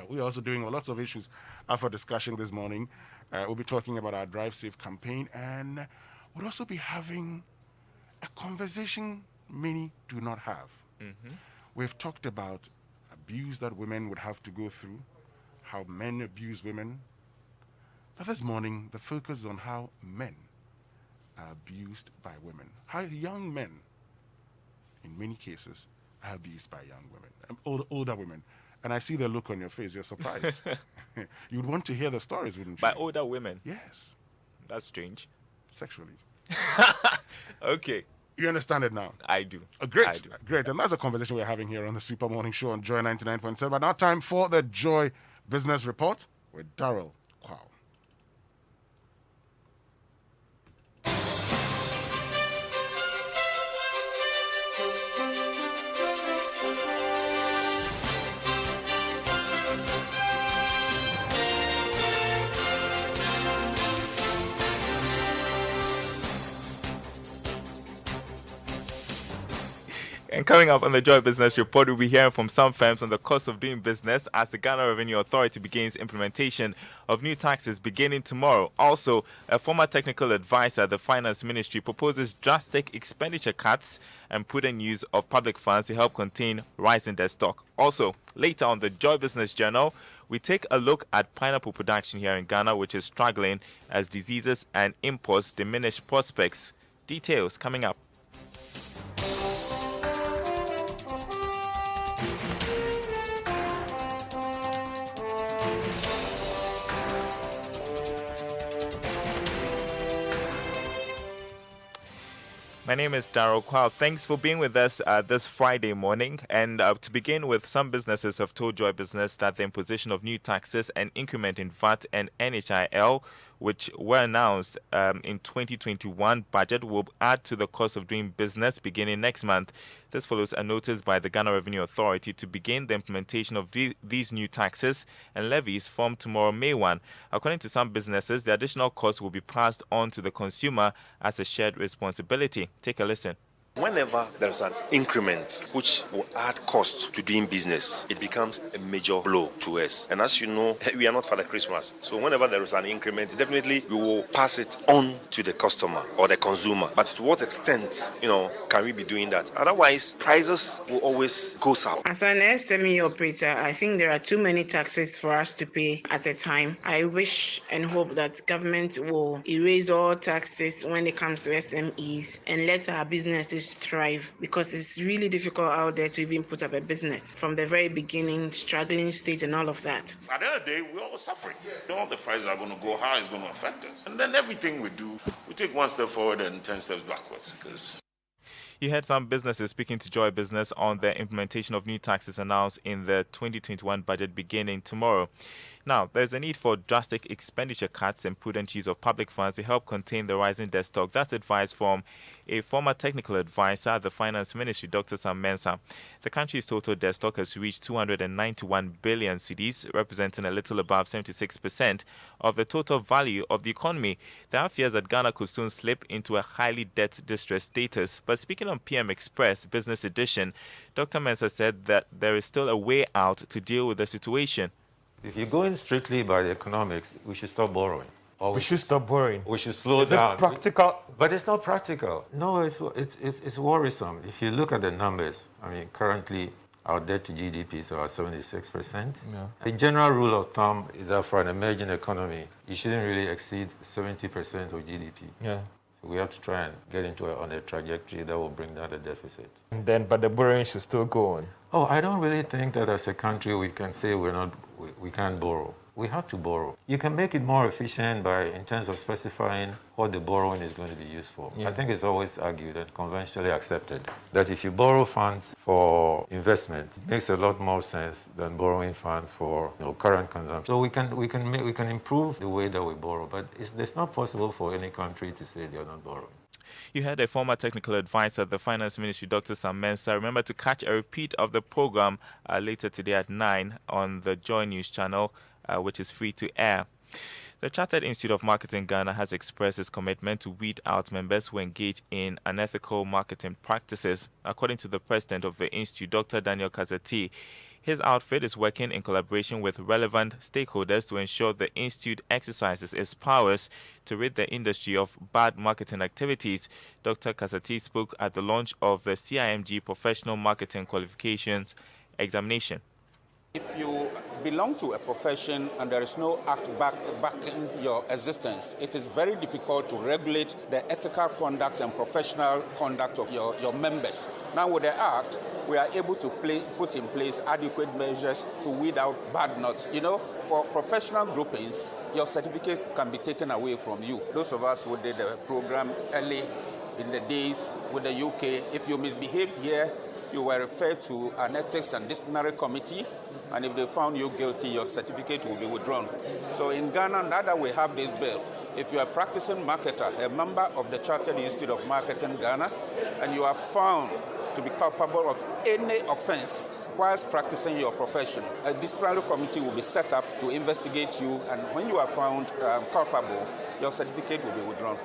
We're also doing lots of issues up for discussion this morning. We'll be talking about our Drive Safe campaign, and we'll also be having a conversation many do not have. We've talked about abuse that women would have to go through, how men abuse women. But this morning, the focus is on how men are abused by women, how young men, in many cases, are abused by young women, older women. And I see the look on your face. You're surprised. You would want to hear the stories, wouldn't you? By older women? Yes. That's strange. Sexually. Okay. You understand it now? I do. Great. I do. Great. And that's the conversation we're having here on the Super Morning Show on Joy 99.7. But now time for the Joy Business Report with Daryl Kwao. And coming up on the Joy Business Report, we'll be hearing from some firms on the cost of doing business as the Ghana Revenue Authority begins implementation of new taxes beginning tomorrow. Also, a former technical advisor at the Finance Ministry proposes drastic expenditure cuts and prudent use of public funds to help contain rising debt stock. Also, later on the Joy Business Journal, we take a look at pineapple production here in Ghana, which is struggling as diseases and imports diminish prospects. Details coming up. My name is Daryl Kwao. Thanks for being with us this Friday morning. And to begin with, some businesses have told Joy Business that the imposition of new taxes and increment in VAT and NHIL, which were announced in 2021 budget, will add to the cost of doing business beginning next month. This follows a notice by the Ghana Revenue Authority to begin the implementation of these new taxes and levies from tomorrow, May 1. According to some businesses, the additional cost will be passed on to the consumer as a shared responsibility. Take a listen. Whenever there's an increment which will add cost to doing business, it becomes a major blow to us. And as you know, we are not Father Christmas. So whenever there is an increment, definitely we will pass it on to the customer or the consumer. But to what extent, can we be doing that? Otherwise, prices will always go up. As an SME operator, I think there are too many taxes for us to pay at a time. I wish and hope that government will erase all taxes when it comes to SMEs and let our businesses thrive, because it's really difficult out there to even put up a business from the very beginning, struggling stage and all of that. At the end of the day, we're all suffering. All the prices are going to go high, it's going to affect us. And then everything we do, we take one step forward and 10 steps backwards. Because You heard some businesses speaking to Joy Business on the implementation of new taxes announced in the 2021 budget beginning tomorrow. Now, there's a need for drastic expenditure cuts and prudent use of public funds to help contain the rising debt stock. That's advice from a former technical advisor at the Finance Ministry, Dr. Sam Mensah. The country's total debt stock has reached 291 billion cedis, representing a little above 76% of the total value of the economy. There are fears that Ghana could soon slip into a highly debt-distressed status. But speaking on PM Express Business Edition, Dr. Mensah said that there is still a way out to deal with the situation. If you're going strictly by the economics, we should stop borrowing. We should stop borrowing. We should slow Is down. it practical? But it's not practical. No, it's worrisome. If you look at the numbers, currently our debt to GDP is about 76%. Yeah. The general rule of thumb is that for an emerging economy, you shouldn't really exceed 70% of GDP. Yeah. So we have to try and get on a trajectory that will bring down the deficit. But the borrowing should still go on. Oh, I don't really think that as a country we can say we can't borrow. We have to borrow. You can make it more efficient in terms of specifying what the borrowing is going to be used for. Yeah. I think it's always argued and conventionally accepted that if you borrow funds for investment, it makes a lot more sense than borrowing funds for current consumption. So we can improve the way that we borrow, but it's not possible for any country to say they're not borrowing. You heard a former technical advisor at the Finance Ministry, Dr. Sam Mensah. Remember to catch a repeat of the program later today at 9 on the Joy News channel, which is free to air. The Chartered Institute of Marketing Ghana has expressed its commitment to weed out members who engage in unethical marketing practices. According to the president of the institute, Dr. Daniel Kazati, his outfit is working in collaboration with relevant stakeholders to ensure the institute exercises its powers to rid the industry of bad marketing activities. Dr. Kazati spoke at the launch of the CIMG Professional Marketing Qualifications Examination. If you belong to a profession and there is no act backing your existence, it is very difficult to regulate the ethical conduct and professional conduct of your members. Now with the act, we are able to put in place adequate measures to weed out bad nuts. You know, for professional groupings, your certificate can be taken away from you. Those of us who did the program early in the days with the UK, if you misbehaved here, you were referred to an ethics and disciplinary committee, and if they found you guilty, your certificate will be withdrawn. So in Ghana, now that we have this bill, if you are a practicing marketer, a member of the Chartered Institute of Marketing Ghana, and you are found to be culpable of any offense whilst practicing your profession, a disciplinary committee will be set up to investigate you, and when you are found culpable, your certificate will be withdrawn.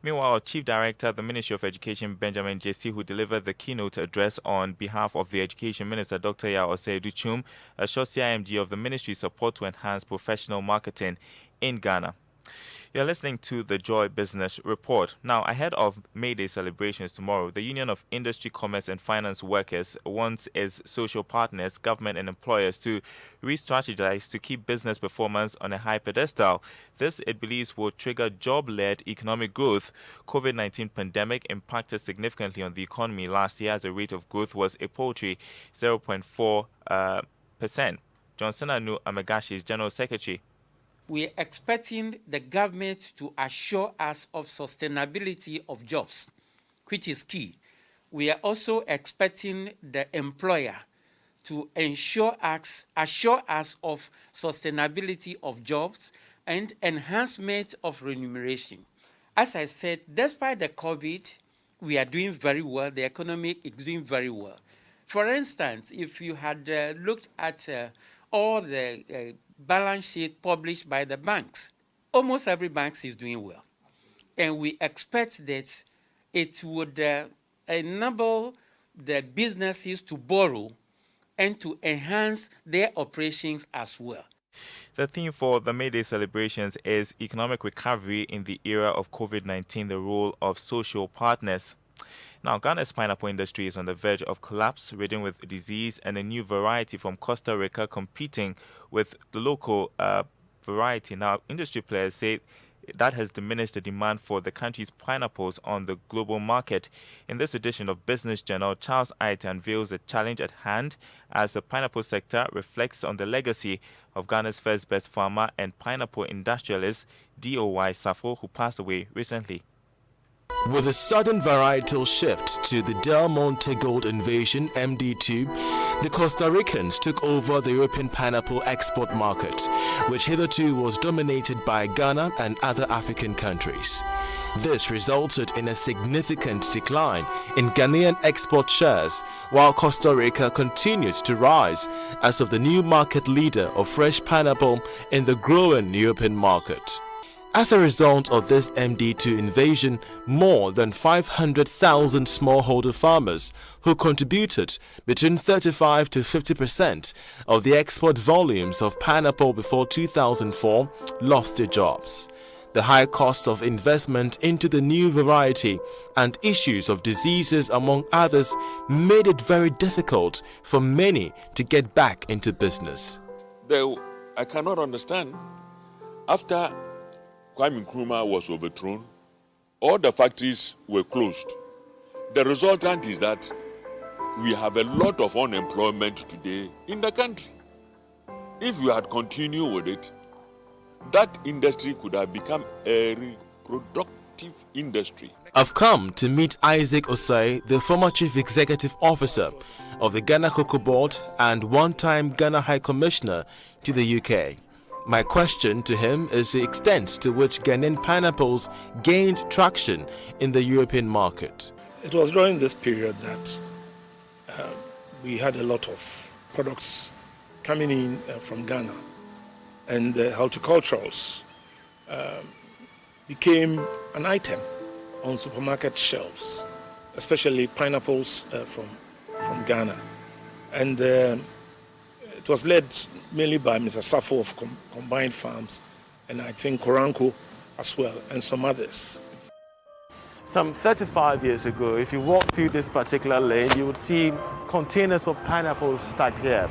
Meanwhile, Chief Director of the Ministry of Education, Benjamin Jesse, who delivered the keynote address on behalf of the Education Minister, Dr. Yao Osei-Duchum, assured CIMG of the ministry's support to enhance professional marketing in Ghana. You're listening to the Joy Business Report. Now, ahead of May Day celebrations tomorrow, the Union of Industry, Commerce and Finance Workers wants its social partners, government and employers to re-strategize to keep business performance on a high pedestal. This, it believes, will trigger job-led economic growth. COVID-19 pandemic impacted significantly on the economy last year as the rate of growth was a paltry 0.4%. Johnson Anu Amagashi is General Secretary. We are expecting the government to assure us of sustainability of jobs, which is key. We are also expecting the employer to assure us of sustainability of jobs and enhancement of remuneration. As I said, despite the COVID, we are doing very well. The economy is doing very well. For instance, if you had looked at all the balance sheet published by the banks, almost every bank is doing well. And we expect that it would enable the businesses to borrow and to enhance their operations as well. The theme for the May Day celebrations is economic recovery in the era of COVID-19, the role of social partners. Now, Ghana's pineapple industry is on the verge of collapse, ridden with disease and a new variety from Costa Rica competing with the local variety. Now, industry players say that has diminished the demand for the country's pineapples on the global market. In this edition of Business Journal, Charles Ait unveils the challenge at hand as the pineapple sector reflects on the legacy of Ghana's first best farmer and pineapple industrialist, D.O.Y. Safo, who passed away recently. With a sudden varietal shift to the Del Monte Gold Invasion MD2, the Costa Ricans took over the European pineapple export market, which hitherto was dominated by Ghana and other African countries. This resulted in a significant decline in Ghanaian export shares, while Costa Rica continued to rise as of the new market leader of fresh pineapple in the growing European market. As a result of this MD2 invasion, more than 500,000 smallholder farmers who contributed between 35 to 50% of the export volumes of pineapple before 2004 lost their jobs. The high cost of investment into the new variety and issues of diseases, among others, made it very difficult for many to get back into business. I cannot understand. After Kwame Nkrumah was overthrown, all the factories were closed. The resultant is that we have a lot of unemployment today in the country. If we had continued with it, that industry could have become a reproductive industry. I've come to meet Isaac Osei, the former Chief Executive Officer of the Ghana Cocoa Board and one-time Ghana High Commissioner to the UK. My question to him is the extent to which Ghanaian pineapples gained traction in the European market. It was during this period that we had a lot of products coming in from Ghana, and the horticulturals became an item on supermarket shelves, especially pineapples from Ghana. And it was led mainly by Mr. Safo of Combined Farms, and I think Koranko as well, and some others. Some 35 years ago, if you walk through this particular lane, you would see containers of pineapples stacked here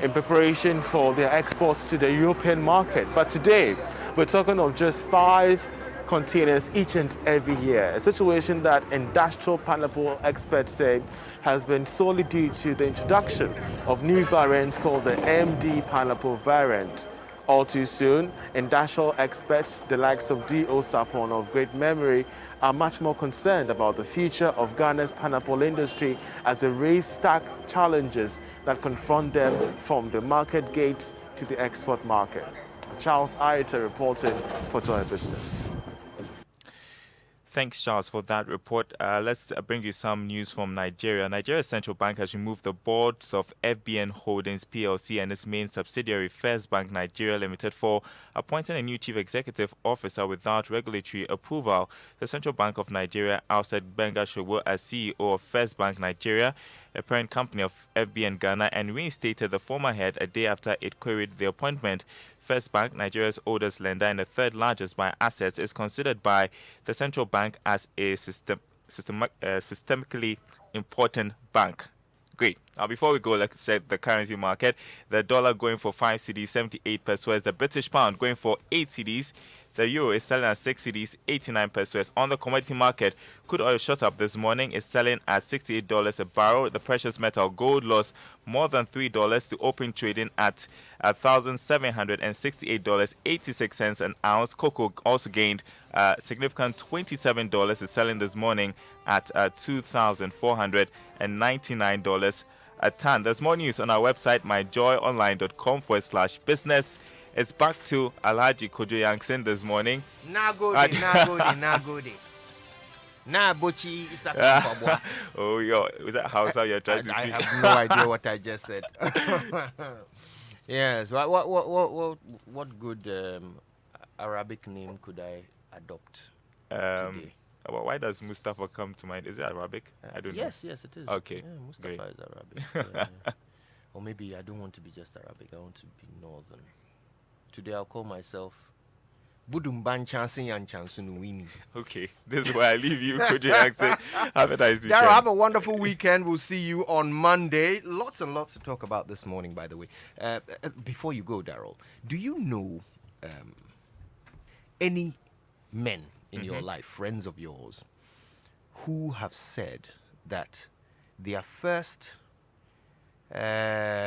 in preparation for their exports to the European market. But today, we're talking of just 5 containers each and every year, a situation that industrial pineapple experts say has been solely due to the introduction of new variants called the MD pineapple variant. All too soon, industrial experts, the likes of D.O. Sapon of great memory, are much more concerned about the future of Ghana's pineapple industry as they raise stark challenges that confront them from the market gate to the export market. Charles Ayeta reporting for Joy Business. Thanks, Charles, for that report. Let's bring you some news from Nigeria. Nigeria's central bank has removed the boards of FBN Holdings PLC and its main subsidiary First Bank Nigeria Limited for appointing a new chief executive officer without regulatory approval. The Central Bank of Nigeria ousted Benga Shogo as CEO of First Bank Nigeria, a parent company of FBN Ghana, and reinstated the former head a day after it queried the appointment. First Bank, Nigeria's oldest lender and the third largest by assets, is considered by the central bank as a systemically important bank. Great. Now, before we go, let's check the currency market. The dollar going for 5 cedis, 78 pesos. The British pound going for 8 cedis. The euro is selling at 6 cedis, 89 pesos. On the commodity market, crude oil shot up this morning, is selling at $68 a barrel. The precious metal gold lost more than $3 to open trading at $1,768.86 an ounce. Cocoa also gained significant $27, is selling this morning at $2,499 a ton. There's more news on our website, myjoyonline.com/business. It's back to Alhaji Kojo Yankson this morning. Nagode. Nah, Bochi is a Oh, yo, is that Hausa you're trying to speak? I have no idea what I just said. Yes, what good Arabic name could I adopt today? Why does Mustafa come to mind? Is it Arabic? I don't know. Yes, it is. Okay, yeah, Mustafa great. is Arabic. Yeah. Or maybe I don't want to be just Arabic. I want to be Northern. Today I'll call myself Budumban Chansin Yan Chansunuwini. Okay, this is where I leave you, Kojo Yankson. Have a nice weekend. Daryl, have a wonderful weekend. We'll see you on Monday. Lots and lots to talk about this morning, by the way. Before you go, Daryl, do you know any men in your life, friends of yours, who have said that their first